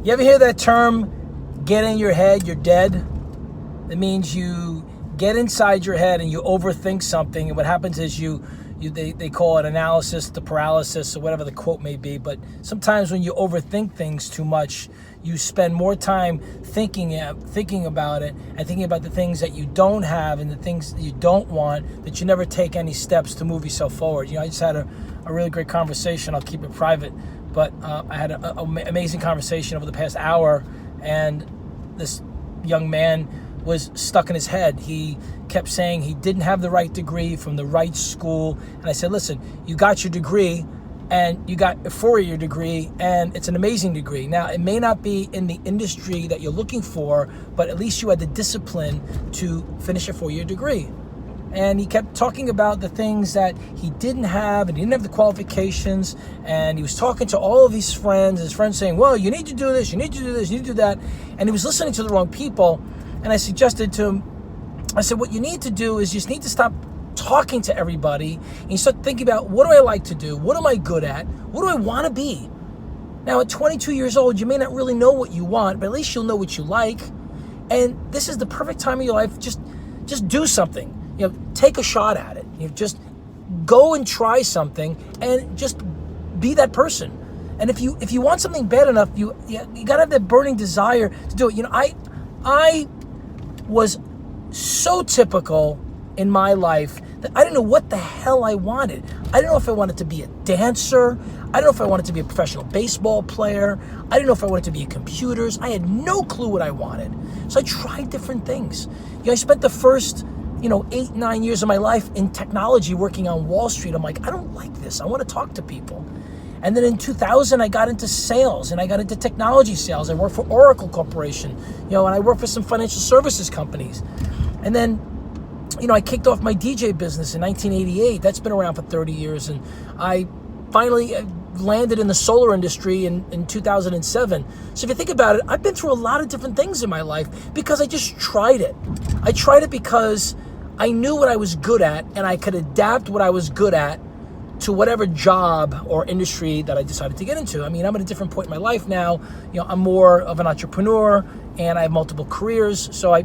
You ever hear that term, get in your head, you're dead? It means you get inside your head and you overthink something, and what happens is they call it analysis to paralysis or whatever the quote may be. But sometimes when you overthink things too much, you spend more time thinking about it and thinking about the things that you don't have and the things that you don't want, that you never take any steps to move yourself forward. I just had a really great conversation. I'll keep it private, but I had an amazing conversation over the past hour, and this young man was stuck in his head. He kept saying he didn't have the right degree from the right school. And I said, listen, you got your degree and you got a 4-year degree, and it's an amazing degree. Now, it may not be in the industry that you're looking for, but at least you had the discipline to finish a 4-year degree. And he kept talking about the things that he didn't have, and he didn't have the qualifications. And he was talking to all of his friends saying, well, you need to do this, you need to do this, you need to do that. And he was listening to the wrong people. And I suggested to him, I said, what you need to do is you just need to stop talking to everybody and you start thinking about, what do I like to do? What am I good at? What do I want to be? Now, at 22 years old, you may not really know what you want, but at least you'll know what you like. And this is the perfect time of your life. Just do something. Take a shot at it. Just go and try something and just be that person. And if you want something bad enough, you got to have that burning desire to do it. I was so typical in my life that I didn't know what the hell I wanted. I didn't know if I wanted to be a dancer. I didn't know if I wanted to be a professional baseball player. I didn't know if I wanted to be in computers. I had no clue what I wanted. So I tried different things. I spent the first 8-9 years of my life in technology working on Wall Street. I'm like, I don't like this. I want to talk to people. And then in 2000, I got into sales, and I got into technology sales. I worked for Oracle Corporation, and I worked for some financial services companies. And then, I kicked off my DJ business in 1988. That's been around for 30 years. And I finally landed in the solar industry in 2007. So if you think about it, I've been through a lot of different things in my life because I just tried it. I tried it because I knew what I was good at, and I could adapt what I was good at to whatever job or industry that I decided to get into. I'm at a different point in my life now. I'm more of an entrepreneur, and I have multiple careers. So I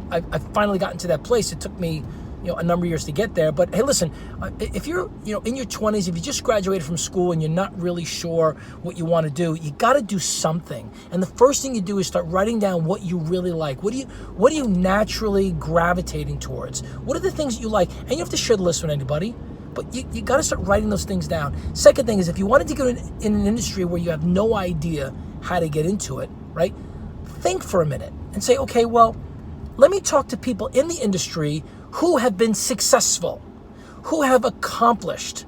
finally got into that place. It took me, a number of years to get there. But hey, listen, if you're, in your 20s, if you just graduated from school and you're not really sure what you want to do, you got to do something. And the first thing you do is start writing down what you really like. What are you naturally gravitating towards? What are the things that you like? And you don't have to share the list with anybody, but you got to start writing those things down. Second thing is, if you wanted to get in an industry where you have no idea how to get into it, right? Think for a minute and say, okay, well, let me talk to people in the industry who have been successful, who have accomplished.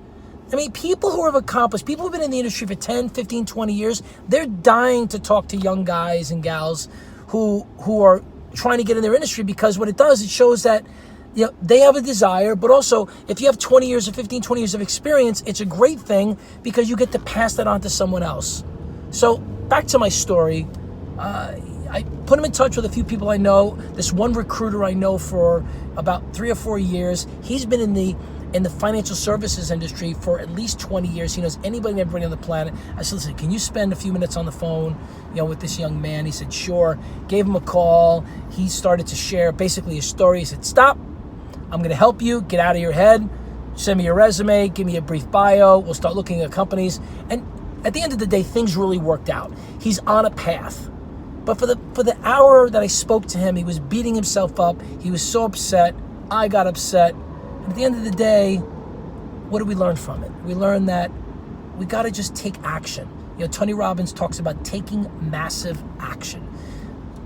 People who have accomplished, people who've been in the industry for 10, 15, 20 years, they're dying to talk to young guys and gals who are trying to get in their industry, because what it does, it shows that they have a desire, but also if you have 20 years or 15, 20 years of experience, it's a great thing because you get to pass that on to someone else. So back to my story. I put him in touch with a few people I know. This one recruiter I know for about 3 or 4 years. He's been in the financial services industry for at least 20 years. He knows anybody and everybody on the planet. I said, listen, can you spend a few minutes on the phone, with this young man? He said, sure. Gave him a call. He started to share basically his story. He said, stop. I'm going to help you get out of your head. Send me your resume. Give me a brief bio. We'll start looking at companies. And at the end of the day, things really worked out. He's on a path. But for the hour that I spoke to him, he was beating himself up. He was so upset. I got upset. And at the end of the day, what did we learn from it? We learned that we got to just take action. Tony Robbins talks about taking massive action.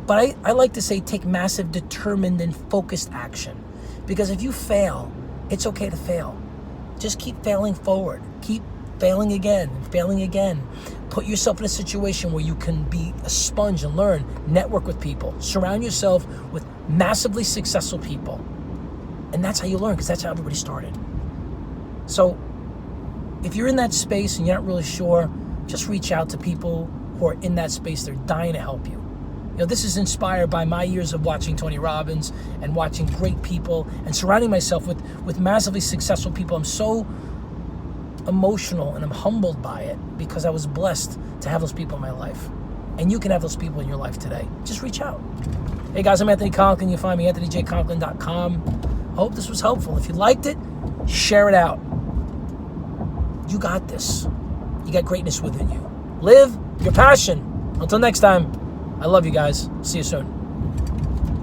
But I like to say take massive, determined, and focused action. Because if you fail, it's okay to fail. Just keep failing forward. Keep failing again and failing again. Put yourself in a situation where you can be a sponge and learn, network with people, surround yourself with massively successful people. And that's how you learn, because that's how everybody started. So if you're in that space and you're not really sure, just reach out to people who are in that space. They're dying to help you. This is inspired by my years of watching Tony Robbins and watching great people and surrounding myself with massively successful people. I'm so emotional and I'm humbled by it because I was blessed to have those people in my life. And you can have those people in your life today. Just reach out. Hey guys, I'm Anthony Conklin. You find me at AnthonyJConklin.com. I hope this was helpful. If you liked it, share it out. You got this. You got greatness within you. Live your passion. Until next time, I love you guys. See you soon.